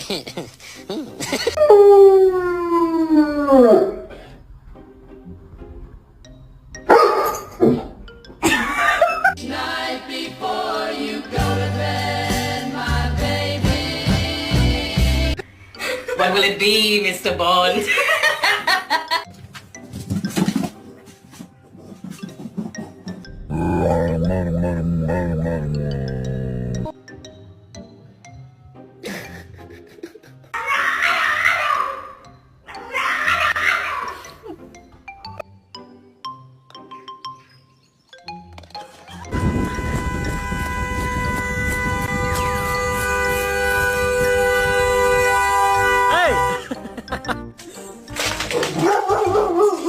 Night before you go to bed, my baby. What will it be, Mr. Bond?